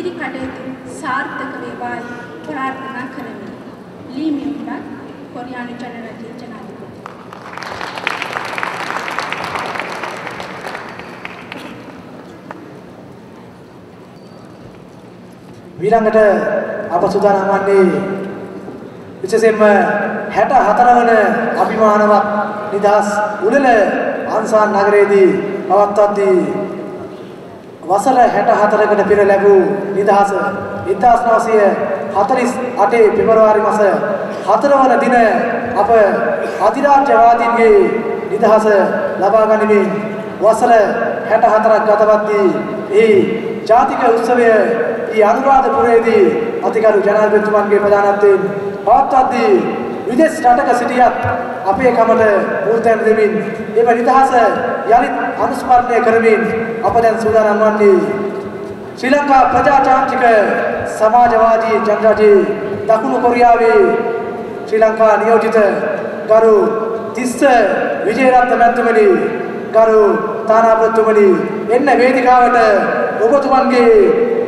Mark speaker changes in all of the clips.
Speaker 1: ඉදිරි කටයුතු සාර්ථක වේවායි ප්‍රාර්ථනා කරමි. ලී මියුන්ගා කොරියානු ජනරජයේ ජනාධිපති.
Speaker 2: ඊළඟට අප සූදානම් වන්නේ විශේෂයෙන්ම 64 වන අභිමානවත් නිදහස් උළෙල අන්සාන් නගරයේදී පවත්වද්දී වසර 64කට පෙර ලැබූ නිදහස 1948 පෙබරවාරි මාස 4 වන දින අප අධිරාජ්‍යවාදීන්ගේ නිදහස ලබා ගනිමින් වසර 64ක් ගතවද්දී ඒ ජාතික උත්සවය අනුරාධපුරයේදී අතිගරු ජනාධිපතිතුමන්ගේ ප්‍රධානත්වයෙන් පවත්වද්දී විදේශ රටක සිටියත් අපේ කමට මුල්තැන් දෙමින් එම නිදහස යලිත් අනුස්මරණය කරමින් අප දැන් සූදානම් වන්නේ ශ්‍රී ලංකා ප්‍රජාතාන්ත්‍රික සමාජවාදී ජනරජයේ දකුණු කොරියාවේ ශ්‍රී ලංකා නියෝජිත ගරු තිස්ස විජේරත්න මැතිතුමනි, ගරු තානාපතිතුමනි, එන්න වේදිකාවට ඔබතුමන්ගේ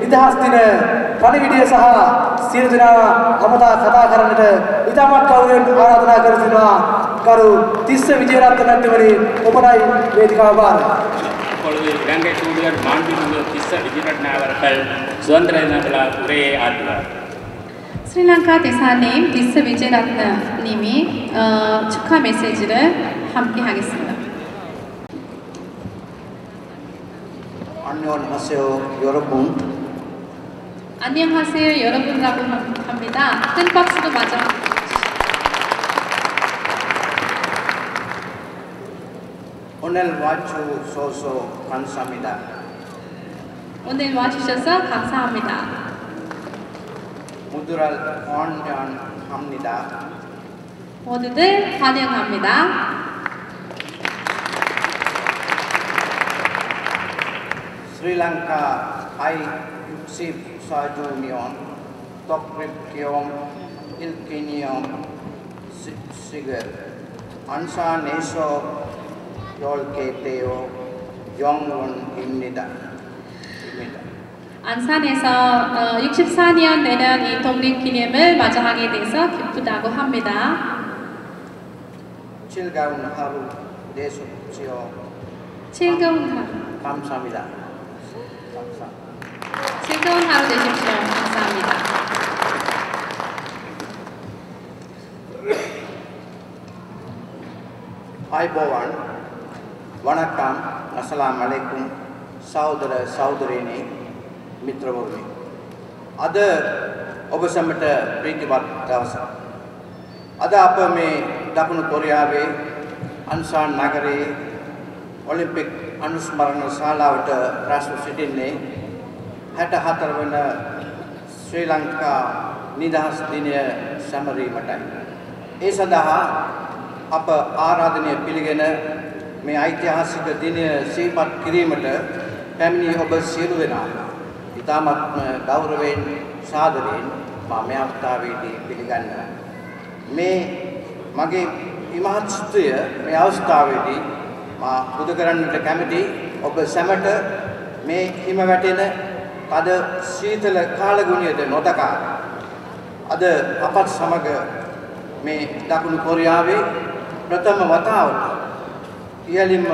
Speaker 2: නිදහස් දින පණිවිඩය සහ සියලු දෙනා අමතා කතා කරන්නට ඉතාමත් ගෞරවයෙන් ආරාධනා කර සිටිනවා. ගරු තිස්ස විජේරත්න මැතිතුමනි, ඔබටයි වේදිකාව බාර.
Speaker 3: இப்பொழுது இலங்கை தூதுவர் மாண்புமிகு திஸ்ஸ விஜயரட்ன அவர்கள் சுதந்திர தின விழா உரையை ஆற்றுவார்.
Speaker 4: ශ්‍රී ලංකා 대사님 තිස්ස විජේරත්න 님이 축하 메시지를 함께 하겠습니다.
Speaker 5: 안녕하세요 여러분.
Speaker 4: 안녕하세요 여러분라고 합니다. 큰 박수도 맞아.
Speaker 5: 오늘 와주셔서 감사합니다.
Speaker 4: 오늘 와주셔서 감사합니다.
Speaker 5: 모두를 환영합니다.
Speaker 4: 모두들 환영합니다.
Speaker 5: 스리랑카 I-64주년 독립기념 1기념 식을 안산에서 열게되어 영원입니다.
Speaker 4: 안산에서 64년 되는 이 독립기념을 맞이하게 돼서 기쁘다고 합니다.
Speaker 5: 즐거운 하루 되십시오.
Speaker 4: 즐거운 하루.
Speaker 5: 감사합니다.
Speaker 4: 즐거운 하루 되십시오. 감사합니다.
Speaker 5: අයිබෝවන් වණකම් අස්ලාම් අලයිකුම් සහෝදර සහෝදරියනි මිත්‍රවරුනි අද ඔබ සැමට ප්‍රීතිවත් දවසක්. අද අප මේ දකුණු කොරියාවේ අන්සාන් නගරයේ ඔලිම්පික් අනුස්මරණ ශාලාවට රැස්ව සිටින්නේ 64 වන ශ්‍රී ලංකා නිදහස් දිනය සැමරීමටයි. ඒ සඳහා අප ආරාධනය පිළිගෙන මේ ඓතිහාසික දිනය සිහිපත් කිරීමට පැමිණි ඔබ සියලු දෙනා ඉතාමත් ගෞරවයෙන් සාදරයෙන් මා මේ අවස්ථාවේදී පිළිගන්නවා. මේ මගේ ඉමහත් ස්තුතිය මේ අවස්ථාවේදී මා පුද කරන්නට කැමැති ඔබ සැමට මේ හිම වැටෙන අද සීතල කාලගුණයද නොදකා අද අපත් සමග මේ දකුණු කොරියාවේ ප්‍රථම වතාවට ඉහළින්ම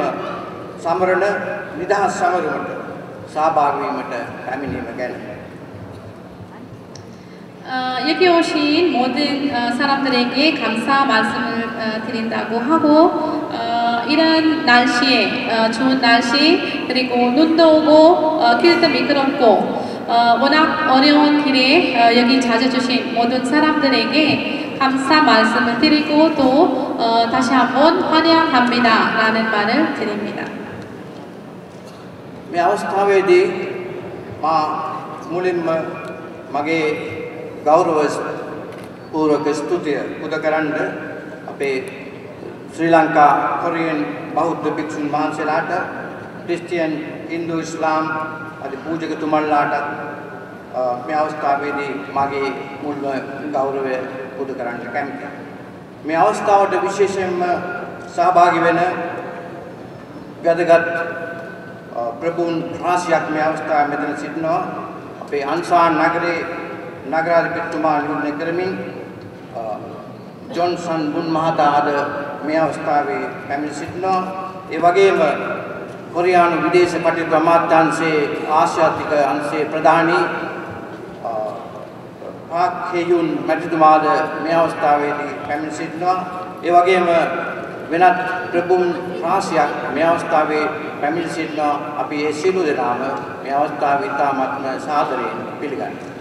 Speaker 5: සමරන නිදහස් සමරුමට සහභාගී වීමට පැමිණීම ගැන
Speaker 4: 여기 오신 모든 사람들에게 감사 말씀을 드린다고 하고 이런 날씨에 좋은 날씨 그리고 눈도 오고 길도 미끄럽고 워낙 어려운 길에 여기 찾아주신 모든 사람들에게 감사 말씀을 드리고 또 다시 한번 환영합니다 라는 말을 드립니다.
Speaker 5: මේ අවස්ථාවේදී මා මුලින්ම මගේ ගෞරව පූර්වක ස්තුතිය පුද කරන්න අපේ ශ්‍රී ලංකා කොරියන් බෞද්ධ භික්ෂුන් වහන්සේලාට ක්‍රිස්තියන් හින්දු ඉස්ලාම් ආදී පූජකතුමන්ලාට මේ අවස්ථාවේදී මගේ මුල්ම ගෞරවය පුද කරන්න කැමතියි. මේ අවස්ථාවට විශේෂයෙන්ම සහභාගී වෙන වැදගත් ප්‍රභූන් රාශියක් මේ අවස්ථාවේ මෙතන සිටිනවා. අපේ අන්සාන් නගරේ නගරාධිපතිතුමා නියෝජනය කරමින් ජොන්සන් බුන් මහතා අද මේ අවස්ථාවේ පැමිණ සිටිනවා. ඒ වගේම කොරියානු විදේශ කටයුතු අමාත්‍යාංශයේ ආසියාතික අංශයේ ප්‍රධානී පාක් හේයුන් මැතිතුමාද මේ අවස්ථාවේදී පැමිණ සිටිනවා. ඒ වගේම වෙනත් ප්‍රභුන් රාශියක් මේ අවස්ථාවේ පැමිණ සිටිනවා. අපි ඒ සියලු දෙනාම මේ අවස්ථාවේ ඉතාමත්ම සාදරයෙන් පිළිගන්නවා.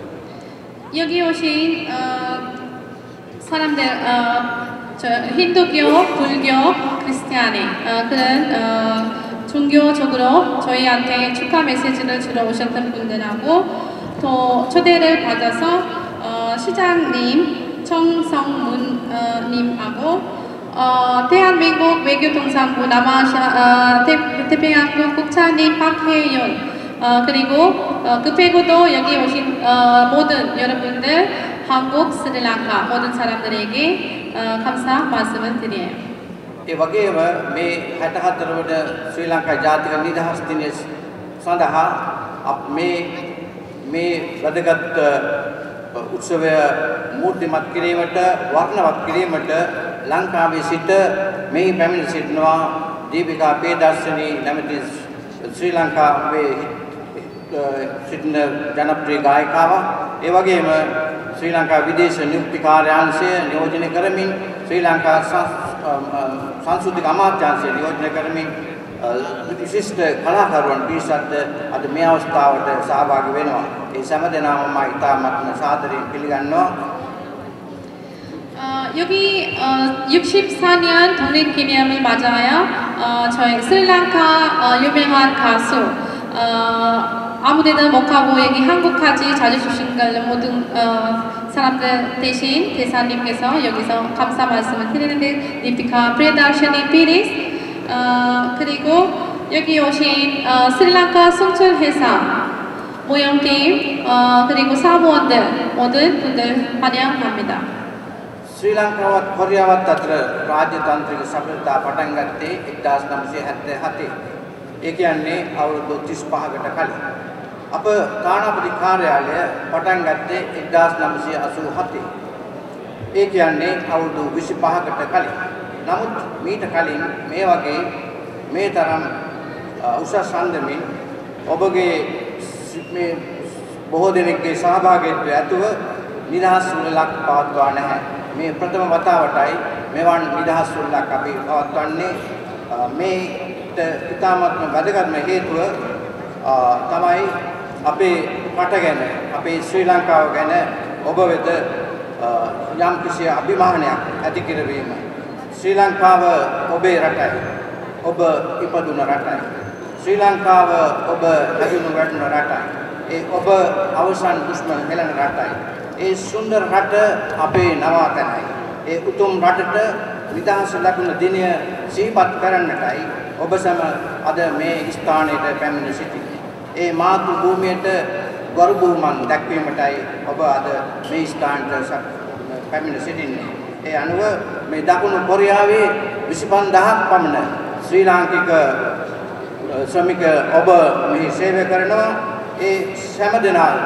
Speaker 4: 여기 오신 사람들 힌두교, 불교, 크리스티아니 그런 종교적으로 저희한테 축하 메시지를 주러 오셨던 분들하고 또 초대를 받아서 시장님, 정성문 님하고 대한민국 외교통상부 남아시아 태평양국 국장님 박혜윤 그리고 그 빼고도 여기 오신 모든 여러분들 한국, 스리랑카 모든 사람들에게 감사 말씀을 드려요.
Speaker 5: ඒ වගේම මේ 64 වන ශ්‍රී ලංකා ජාතික නිදහස් දිනය සඳහා මේ වැදගත් උත්සවය මූර්තිමත් කිරීමට වර්ණවත් කිරීමට ලංකාවේ සිට මේ පැමිණ සිටිනවා දීපිකා පේදර්ශනී නැමැති ශ්‍රී ලංකාවේ සිටින ජනප්‍රිය ගායිකාවක්. ඒ වගේම ශ්‍රී ලංකා විදේශ නියුක්ති කාර්යාංශය නියෝජනය කරමින් ශ්‍රී ලංකා සංස්කෘතික අමාත්‍යාංශය නියෝජනය කරමින් විශිෂ්ට කලාකරුවන් පිරිසක් අද මේ අවස්ථාවට සහභාගී වෙනවා. ඒ සෑම දෙනාම මම ඉතාමත්ම සාදරයෙන් පිළිගන්නවා.
Speaker 4: 여기 64년 독립기념을 맞아야 저희 스리랑카 유명한 가수 아무데나 못 가고 여기 한국까지 자주 주신 걸 모든 사람들 대신 대사님께서 여기서 감사 말씀을 드리는데 니피카 프레다르샤니 피리스 그리고 여기 오신 스리랑카 송출회사 모형팀 그리고 사무원들 모든 분들 환영합니다.
Speaker 5: ශ්‍රී ලංකාවත් කොරියාවත් අතර රාජ්‍යතාන්ත්‍රික සබඳතා පටන් ගත්තේ 1977. ඒ කියන්නේ අවුරුදු 35කට කලින්. අප තානාපති කාර්යාලය පටන් ගත්තේ 1987. ඒ කියන්නේ අවුරුදු 25කට කලින්. නමුත් මීට කලින් මේ වගේ මේ තරම් උසස් අන්දමින් ඔබගේ මේ බොහෝ දෙනෙක්ගේ සහභාගීත්වය ඇතුව නිදහස් සුවලක් පවත්වා නැහැ. මේ ප්‍රථම වතාවටයි මෙවන් නිදහස් සුවලක් අපි පවත්වන්නේ. මේට ඉතාමත්ම වැදගත්ම හේතුව තමයි අපේ රට ගැන අපේ ශ්‍රී ලංකාව ගැන ඔබ වෙත යම් කිසි අභිමානයක් ඇති කරවීම. ශ්‍රී ලංකාව ඔබේ රටයි. ඔබ ඉපදුන රටයි. ශ්‍රී ලංකාව ඔබ හැදුණු වැඩුණු රටයි. ඒ ඔබ අවසන් දුෂ්ම හෙළන රටයි. ඒ සුන්දර රට අපේ නවාතැනයි. ඒ උතුම් රටට නිදහස ලැබුණ දිනය සිහිපත් කරන්නටයි ඔබ සැම අද මේ ස්ථානයට පැමිණ සිටින්නේ. ඒ මාතෘ භූමියට ගරු බුහුමන් දැක්වීමටයි ඔබ අද මේ ස්ථානයට පැමිණ සිටින්නේ. ඒ අනුව මේ දකුණු කොරියාවේ 25000ක් පමණ ශ්‍රී ලාංකික ශ්‍රමික ඔබ මෙහි සේවය කරනවා. ඒ සෑම දෙනාම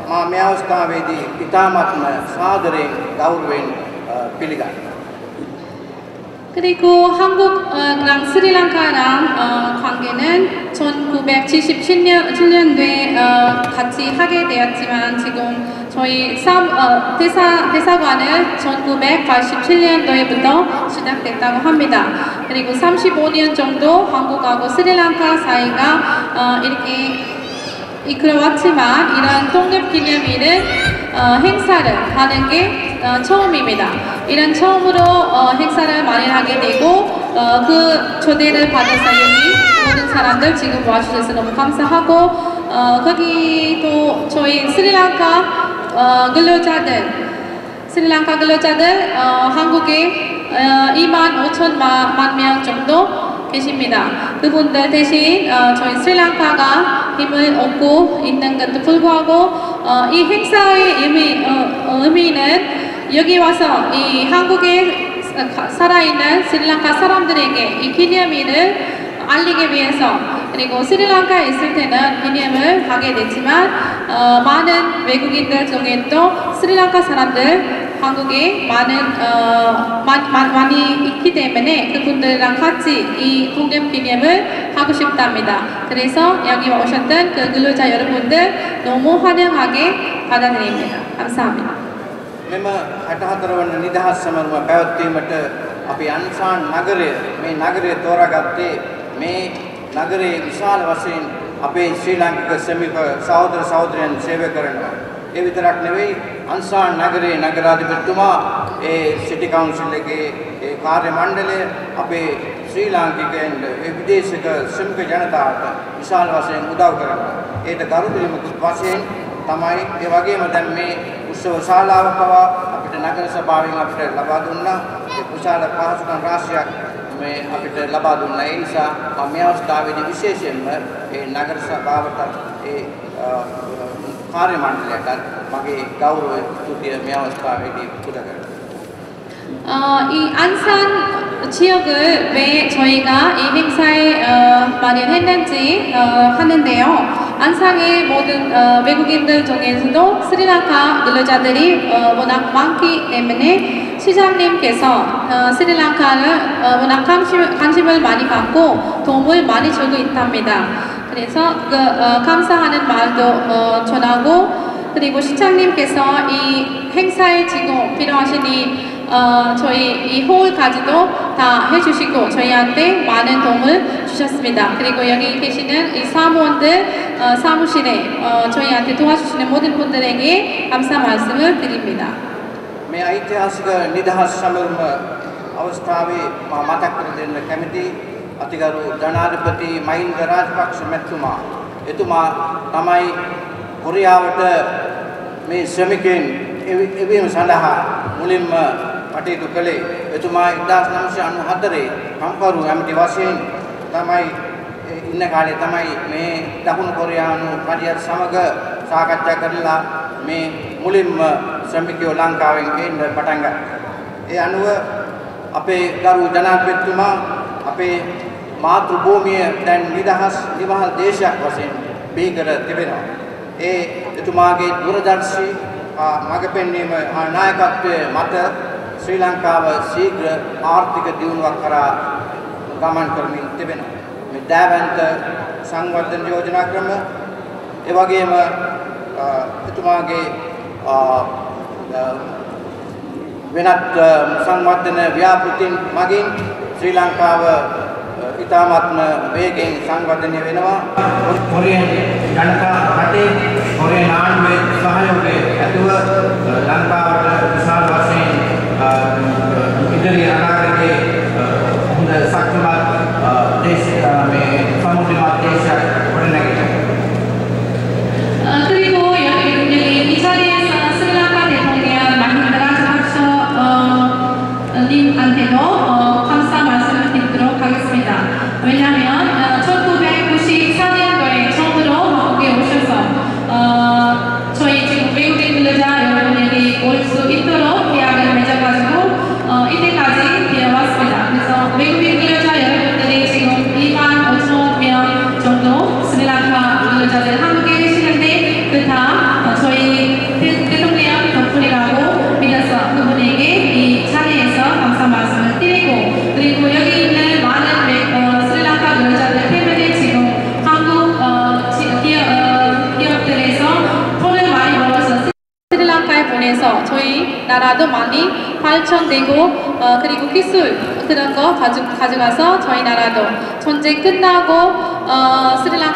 Speaker 5: මා මේ අවස්ථාවේදී ඉතාමත්ම සාදරයෙන් ගෞරවයෙන් පිළිගන්නවා.
Speaker 4: 그리고 한국랑 스리랑카랑 관계는 1977년도에 같이 하게 되었지만 지금 저희 대사관을 1987년도에부터 시작됐다고 합니다. 그리고 35년 정도 한국하고 스리랑카 사이가 이렇게 이끌어왔지만 이런 독립기념일은 행사를 하는 게 처음입니다. 이런 처음으로 행사를 마련하게 되고 그 초대를 받아서 여기 모든 사람들 지금 와주셔서 너무 감사하고 거기 또 저희 스리랑카 근로자들 한국에 25,000만 명 정도 계십니다. 그분들 대신 저희 스리랑카가 힘을 얻고 있는 것도 불구하고 이 행사의 의미는 여기 와서 이 한국에 살아있는 스리랑카 사람들에게 이 기념일을 알리기 위해서 그리고 스리랑카에 있을 때는 기념을 하게 됐지만 많은 외국인들 중에도 스리랑카 사람들 한국에 많이 있기 때문에 그분들이랑 같이 이 통념 기념을 하고 싶답니다. 그래서 여기 오셨던 그 근로자 여러분들 너무 환영하게 받아들입니다. 감사합니다.
Speaker 5: මෙම 64 වන නිදහස් සමරුව පැවැත්වීමට අපි අන්සාන් නගරය මේ නගරය තෝරාගත්තේ මේ නගරයේ විශාල වශයෙන් අපේ ශ්‍රී ලාංකික ශ්‍රමික සහෝදර සහෝදරයන් සේවය කරනවා. ඒ විතරක් නෙවෙයි අන්සාන් නගරයේ නගරාධිපතිතුමා ඒ සිටි කවුන්සිල් එකේ ඒ කාර්ය මණ්ඩලය අපේ ශ්‍රී ලාංකිකයන්ට ඒ විදේශික ශ්‍රමික ජනතාවට විශාල වශයෙන් උදව් කරනවා. ඒට ගරුතුලිමුකුත් වශයෙන් තමයි ඒ වගේම දැන් මේ උත්සව ශාලාව පවා අපිට නගර සභාවෙන් අපිට ලබා දුන්නා. ඒ කුසල පහසුකම් රාශියක් මේ අපිට ලබා දුන්නා. ඒ නිසා මේ අවස්ථාවේදී විශේෂයෙන්ම ඒ නගර සභාවට ඒ කාර්ය මණ්ඩලයට මගේ ගෞරවය ස්තුතිය මේ අවස්ථාවේදී පුද කරනවා.
Speaker 4: 이 안산 지역을 왜 저희가 이 행사에 마련했는지 하는데요. 안산의 모든 외국인들 중에서도 스리랑카 근로자들이 워낙 많기 때문에 시장님께서 스리랑카를 워낙 관심을 많이 갖고 도움을 많이 주고 있답니다. 그래서 그 감사하는 말도 전하고 그리고 시장님께서 이 행사에 지금 필요하시니 저희 이 홀까지도 다 해주시고 저희한테 많은 도움을 주셨습니다. 그리고 여기 계시는 이 사무원들 사무실에 저희한테 도와주시는 모든 분들에게 감사 말씀을 드립니다.
Speaker 5: මේ ඓතිහාසික නිදහස් සමරුම අවස්ථාවේ මා මතක් කර දෙන්න කැමති අතිගරු ජනාධිපති මහින්ද රාජපක්ෂ මැතිතුමා එතුමා තමයි කොරියාවට මේ ශ්‍රමිකයන් එවීම සඳහා මුලින්ම කටයුතු කළේ. එතුමා 1994 කම්කරු ඇමති වශයෙන් තමයි ඉන්න කාලේ තමයි මේ දකුණු කොරියානු රජයත් සමග සාකච්ඡා කරලා මේ මුලින්ම ශ්‍රමිකයෝ ලංකාවෙන් එන්න පටන් ගත්තා. ඒ අනුව අපේ ගරු ජනාධිපතිතුමා අපේ මාතෘ භූමිය දැන් නිදහස් නිවහල් දේශයක් වශයෙන් බිහි කර තිබෙනවා. ඒ එතුමාගේ දුරදර්ශී මඟ පෙන්වීම නායකත්වයේ මත ශ්‍රී ලංකාව ශීඝ්‍ර ආර්ථික දියුණුවක් කරා ගමන් කරමින් තිබෙනවා. මේ දෑවැන්ත සංවර්ධන යෝජනා ක්‍රම ඒ වගේම එතුමාගේ වෙනත් සංවර්ධන ව්‍යාපෘතීන් මගින් ශ්‍රී ලංකාව ඉතාමත්ම වේගයෙන් සංවර්ධනය වෙනවා. කොරියන් ජනතා රටේ කොරියන් ආණ්ඩුවේ සහයෝගය ඇතුව ලංකාවට විශාල වශයෙන් ඉදිරි අනාගතයේ හොඳ ශක්තිමත් දේශ මේ සමුද්‍රමත් දේශයක් ගොඩනැගෙනවා.
Speaker 4: 그리고 여기 이 자리에서 스리랑카 대통령 마힌드 라자팍셔 님한테도 감사 말씀을 드리도록 하겠습니다. 왜냐하면 1994년도에 처음으로 한국에 오셔서 저희 지금 외국인 근로자 여러분에게 올 수 있도록 계약을 맺어가지고 이때까지 되어왔습니다. 그래서 외국인 근로자 여러분들이 지금 2만 5천 명 정도 스리랑카 근로자들 한국에 계시는데 그 다 저희 대통령 덕분이라고 믿어서 그분에게 이 자리에서 감사 말씀을 드리고 그리고 여기 있는 많은 스리랑카 근로자들 때문에 지금 한국 기업들에서 돈을 많이 벌어서 스리랑카에 보내서 저희 나라도 많이 발전되고 그리고 기술 그런 거 가져가서 저희 나라도 전쟁 끝나고 스리랑카